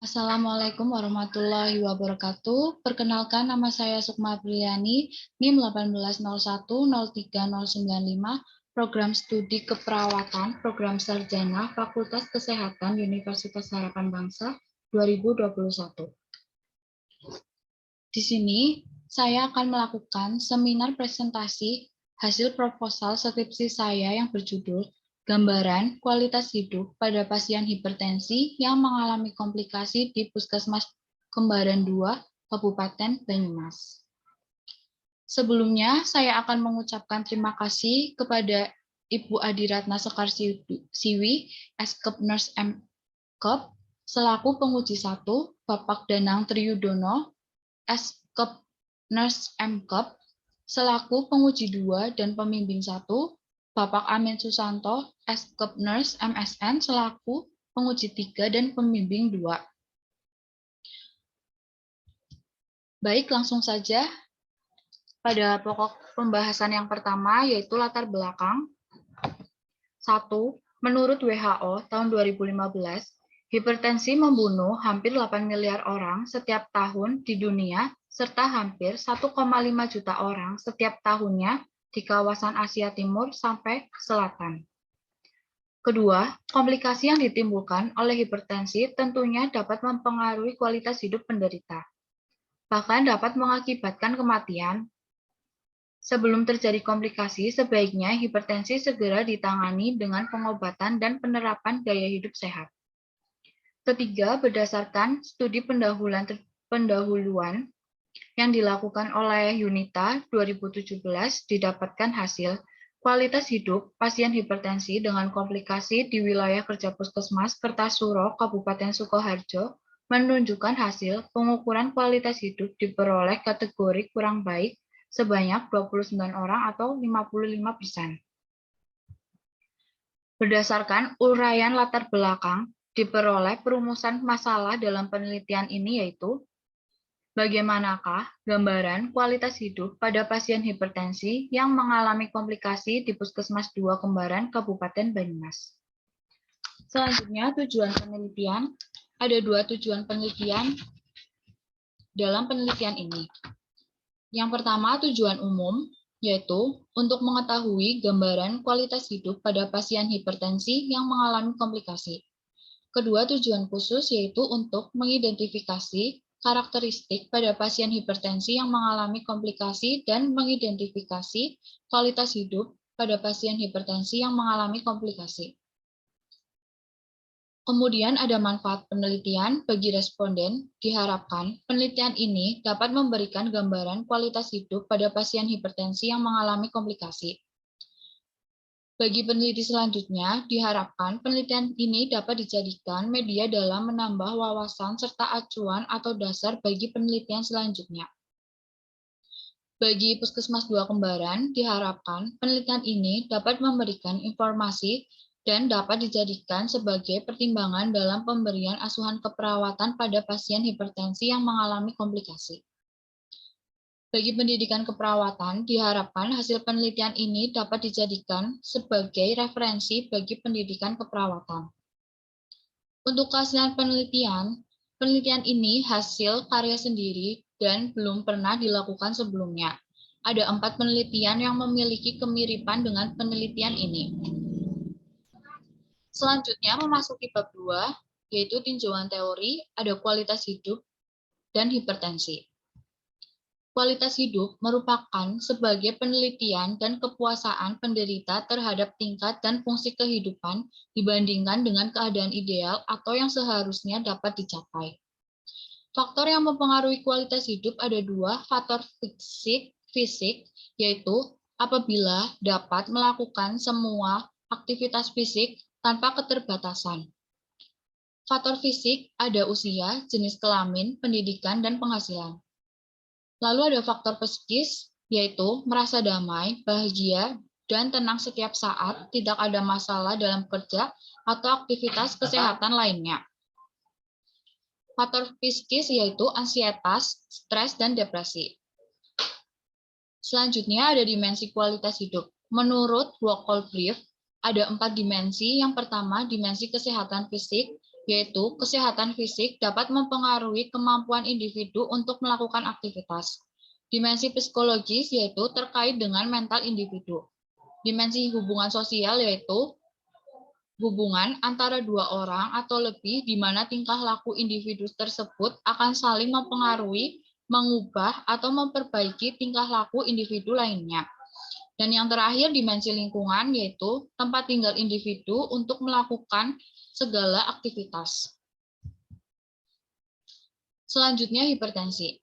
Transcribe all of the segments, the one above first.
Assalamualaikum warahmatullahi wabarakatuh. Perkenalkan, nama saya Sukma Apriliani, NIM 180103095, Program Studi Keperawatan, Program Sarjana, Fakultas Kesehatan, Universitas Harapan Bangsa, 2021. Di sini, saya akan melakukan seminar presentasi hasil proposal skripsi saya yang berjudul Gambaran Kualitas Hidup pada Pasien Hipertensi yang mengalami komplikasi di Puskesmas Kembaran 2, Kabupaten Banyumas. Sebelumnya, saya akan mengucapkan terima kasih kepada Ibu Adiratna Sekarsiwi, Eskep Nurse MKep, selaku penguji 1, Bapak Danang Triyudono, Eskep Nurse MKep, selaku penguji 2 dan pembimbing 1, Bapak Amin Susanto, Eskep Nurse MSN, selaku penguji 3 dan pembimbing 2. Baik, langsung saja pada pokok pembahasan yang pertama, yaitu latar belakang. 1. Menurut WHO tahun 2015, hipertensi membunuh hampir 8 miliar orang setiap tahun di dunia, serta hampir 1,5 juta orang setiap tahunnya di kawasan Asia Timur sampai Selatan. Kedua, komplikasi yang ditimbulkan oleh hipertensi tentunya dapat mempengaruhi kualitas hidup penderita, bahkan dapat mengakibatkan kematian. Sebelum terjadi komplikasi, sebaiknya hipertensi segera ditangani dengan pengobatan dan penerapan gaya hidup sehat. Ketiga, berdasarkan studi pendahuluan yang dilakukan oleh UNITA 2017, didapatkan hasil kualitas hidup pasien hipertensi dengan komplikasi di wilayah kerja Puskesmas Kertasuro, Kabupaten Sukoharjo, menunjukkan hasil pengukuran kualitas hidup diperoleh kategori kurang baik sebanyak 29 orang atau 55%. Berdasarkan uraian latar belakang, diperoleh perumusan masalah dalam penelitian ini yaitu bagaimanakah gambaran kualitas hidup pada pasien hipertensi yang mengalami komplikasi di Puskesmas 2 Kembaran, Kabupaten Banyumas. Selanjutnya, tujuan penelitian. Ada 2 tujuan penelitian dalam penelitian ini. Yang pertama, tujuan umum, yaitu untuk mengetahui gambaran kualitas hidup pada pasien hipertensi yang mengalami komplikasi. Kedua, tujuan khusus yaitu untuk mengidentifikasi karakteristik pada pasien hipertensi yang mengalami komplikasi dan mengidentifikasi kualitas hidup pada pasien hipertensi yang mengalami komplikasi. Kemudian ada manfaat penelitian bagi responden. Diharapkan penelitian ini dapat memberikan gambaran kualitas hidup pada pasien hipertensi yang mengalami komplikasi. Bagi peneliti selanjutnya, diharapkan penelitian ini dapat dijadikan media dalam menambah wawasan serta acuan atau dasar bagi penelitian selanjutnya. Bagi Puskesmas 2 Kembaran, diharapkan penelitian ini dapat memberikan informasi dan dapat dijadikan sebagai pertimbangan dalam pemberian asuhan keperawatan pada pasien hipertensi yang mengalami komplikasi. Bagi pendidikan keperawatan, diharapkan hasil penelitian ini dapat dijadikan sebagai referensi bagi pendidikan keperawatan. Untuk kehasilan penelitian, penelitian ini hasil karya sendiri dan belum pernah dilakukan sebelumnya. Ada 4 penelitian yang memiliki kemiripan dengan penelitian ini. Selanjutnya memasuki bab 2, yaitu tinjauan teori, ada kualitas hidup dan hipertensi. Kualitas hidup merupakan sebagai penelitian dan kepuasaan penderita terhadap tingkat dan fungsi kehidupan dibandingkan dengan keadaan ideal atau yang seharusnya dapat dicapai. Faktor yang mempengaruhi kualitas hidup ada 2, faktor fisik, yaitu apabila dapat melakukan semua aktivitas fisik tanpa keterbatasan. Faktor fisik ada usia, jenis kelamin, pendidikan, dan penghasilan. Lalu ada faktor psikis, yaitu merasa damai, bahagia, dan tenang setiap saat, tidak ada masalah dalam kerja atau aktivitas kesehatan lainnya. Faktor psikis yaitu ansietas, stres, dan depresi. Selanjutnya ada dimensi kualitas hidup. Menurut Wacol Brief, ada 4 dimensi. Yang pertama, dimensi kesehatan fisik, yaitu kesehatan fisik dapat mempengaruhi kemampuan individu untuk melakukan aktivitas. Dimensi psikologis yaitu terkait dengan mental individu. Dimensi hubungan sosial yaitu hubungan antara dua orang atau lebih di mana tingkah laku individu tersebut akan saling mempengaruhi, mengubah, atau memperbaiki tingkah laku individu lainnya. Dan yang terakhir, dimensi lingkungan, yaitu tempat tinggal individu untuk melakukan segala aktivitas. Selanjutnya, hipertensi.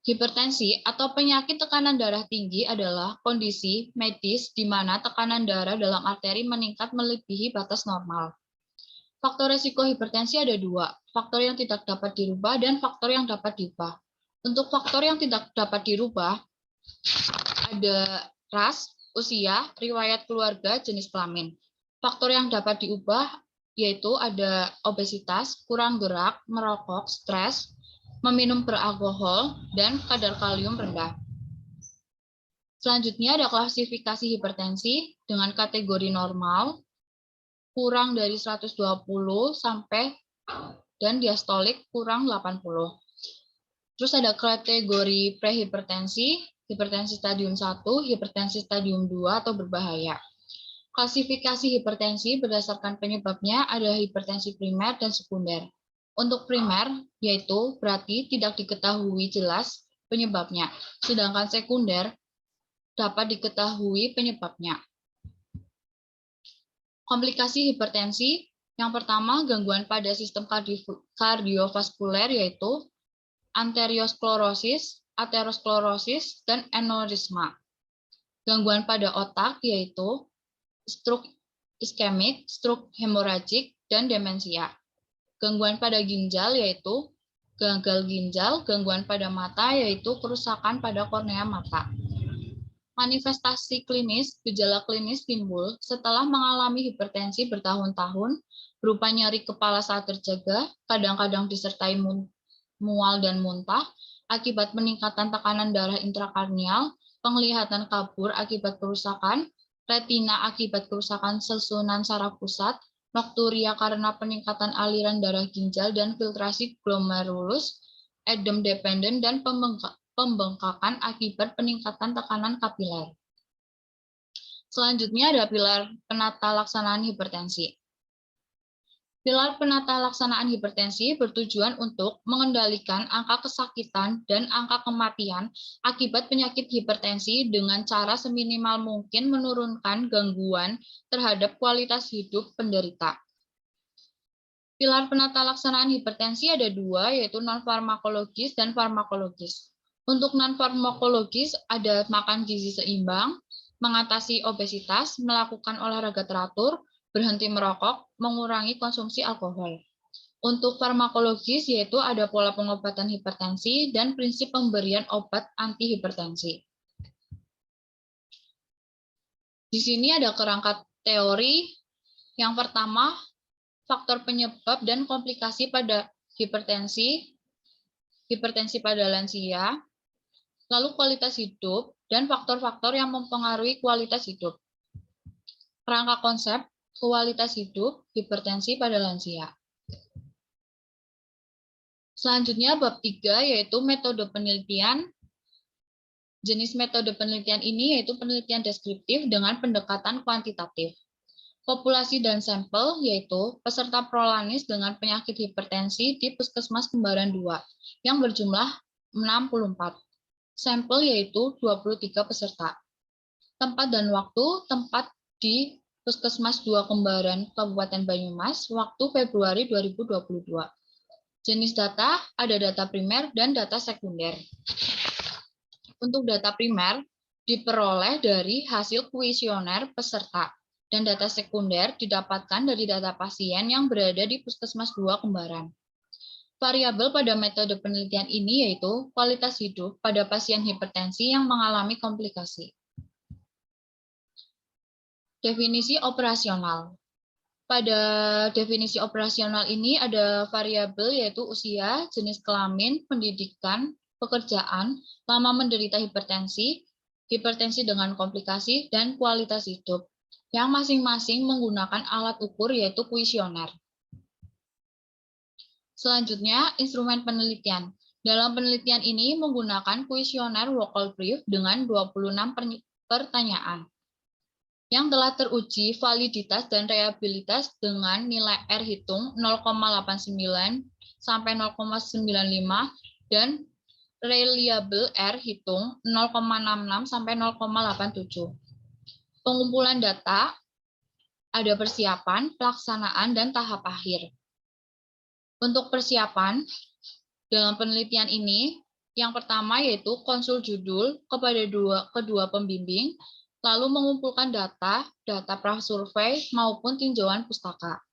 Hipertensi atau penyakit tekanan darah tinggi adalah kondisi medis di mana tekanan darah dalam arteri meningkat melebihi batas normal. Faktor risiko hipertensi ada dua, faktor yang tidak dapat dirubah dan faktor yang dapat diubah. Untuk faktor yang tidak dapat dirubah, ada ras, usia, riwayat keluarga, jenis kelamin. Faktor yang dapat diubah yaitu ada obesitas, kurang gerak, merokok, stres, meminum beralkohol, dan kadar kalium rendah. Selanjutnya ada klasifikasi hipertensi dengan kategori normal, kurang dari 120 sampai dan diastolik kurang 80. Terus ada kategori prehipertensi, hipertensi stadium 1, hipertensi stadium 2 atau berbahaya. Klasifikasi hipertensi berdasarkan penyebabnya ada hipertensi primer dan sekunder. Untuk primer, yaitu berarti tidak diketahui jelas penyebabnya, sedangkan sekunder dapat diketahui penyebabnya. Komplikasi hipertensi, yang pertama gangguan pada sistem kardiovaskuler yaitu anteriosklerosis, aterosklerosis, dan aneurisma. Gangguan pada otak yaitu stroke iskemik, stroke hemoragik, dan demensia. Gangguan pada ginjal yaitu gagal ginjal, gangguan pada mata yaitu kerusakan pada kornea mata. Manifestasi klinis, gejala klinis timbul setelah mengalami hipertensi bertahun-tahun, berupa nyeri kepala saat terjaga, kadang-kadang disertai mual dan muntah, akibat peningkatan tekanan darah intrakarnial, penglihatan kabur akibat kerusakan, retina akibat kerusakan susunan saraf pusat, nokturia karena peningkatan aliran darah ginjal dan filtrasi glomerulus, edem dependen, dan pembengkakan akibat peningkatan tekanan kapiler. Selanjutnya ada pilar penata laksanaan hipertensi. Pilar penata laksanaan hipertensi bertujuan untuk mengendalikan angka kesakitan dan angka kematian akibat penyakit hipertensi dengan cara seminimal mungkin menurunkan gangguan terhadap kualitas hidup penderita. Pilar penata laksanaan hipertensi ada dua, yaitu non-farmakologis dan farmakologis. Untuk non-farmakologis ada makan gizi seimbang, mengatasi obesitas, melakukan olahraga teratur, berhenti merokok, mengurangi konsumsi alkohol. Untuk farmakologis yaitu ada pola pengobatan hipertensi dan prinsip pemberian obat antihipertensi. Di sini ada kerangka teori. Yang pertama, faktor penyebab dan komplikasi pada hipertensi pada lansia, lalu kualitas hidup, dan faktor-faktor yang mempengaruhi kualitas hidup. Kerangka konsep kualitas hidup hipertensi pada lansia. Selanjutnya bab 3 yaitu metode penelitian. Jenis metode penelitian ini yaitu penelitian deskriptif dengan pendekatan kuantitatif. Populasi dan sampel yaitu peserta prolanis dengan penyakit hipertensi di Puskesmas Kembaran 2 yang berjumlah 64. Sampel yaitu 23 peserta. Tempat dan waktu, tempat di Puskesmas 2 Kembaran Kabupaten Banyumas, waktu Februari 2022. Jenis data, ada data primer dan data sekunder. Untuk data primer, diperoleh dari hasil kuesioner peserta, dan data sekunder didapatkan dari data pasien yang berada di Puskesmas 2 Kembaran. Variabel pada metode penelitian ini yaitu kualitas hidup pada pasien hipertensi yang mengalami komplikasi. Definisi operasional. Pada definisi operasional ini ada variabel yaitu usia, jenis kelamin, pendidikan, pekerjaan, lama menderita hipertensi, hipertensi dengan komplikasi, dan kualitas hidup, yang masing-masing menggunakan alat ukur yaitu kuesioner. Selanjutnya, instrumen penelitian. Dalam penelitian ini menggunakan kuesioner vocal brief dengan 26 pertanyaan yang telah teruji validitas dan reliabilitas dengan nilai R hitung 0,89 sampai 0,95 dan reliable R hitung 0,66 sampai 0,87. Pengumpulan data, ada persiapan, pelaksanaan, dan tahap akhir. Untuk persiapan, dalam penelitian ini, yang pertama yaitu konsul judul kepada kedua pembimbing, lalu mengumpulkan data prasurvei maupun tinjauan pustaka.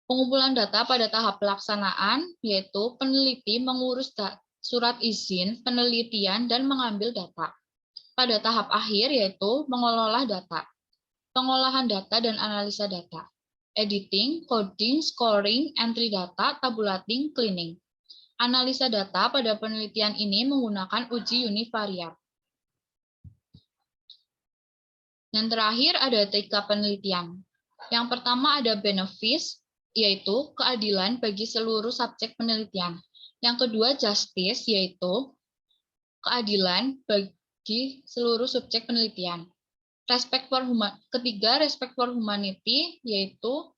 Pengumpulan data pada tahap pelaksanaan, yaitu peneliti mengurus surat izin, penelitian, dan mengambil data. Pada tahap akhir, yaitu mengelola data, pengolahan data dan analisa data, editing, coding, scoring, entry data, tabulating, cleaning. Analisa data pada penelitian ini menggunakan uji univariat. Dan terakhir ada etika penelitian. Yang pertama ada benefits, yaitu keadilan bagi seluruh subjek penelitian. Yang kedua justice, yaitu keadilan bagi seluruh subjek penelitian. Ketiga, respect for humanity, yaitu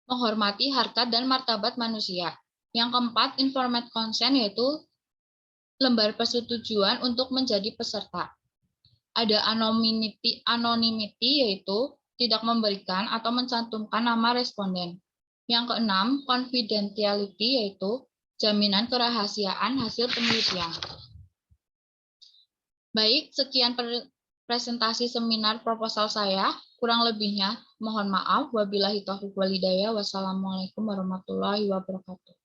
menghormati harkat dan martabat manusia. Yang keempat, informed consent, yaitu lembar persetujuan untuk menjadi peserta. Ada anonymity, yaitu tidak memberikan atau mencantumkan nama responden. Yang keenam, confidentiality, yaitu jaminan kerahasiaan hasil penelitian. Baik, sekian presentasi seminar proposal saya. Kurang lebihnya mohon maaf. Wabillahi taufiq wal hidayah. Wassalamualaikum warahmatullahi wabarakatuh.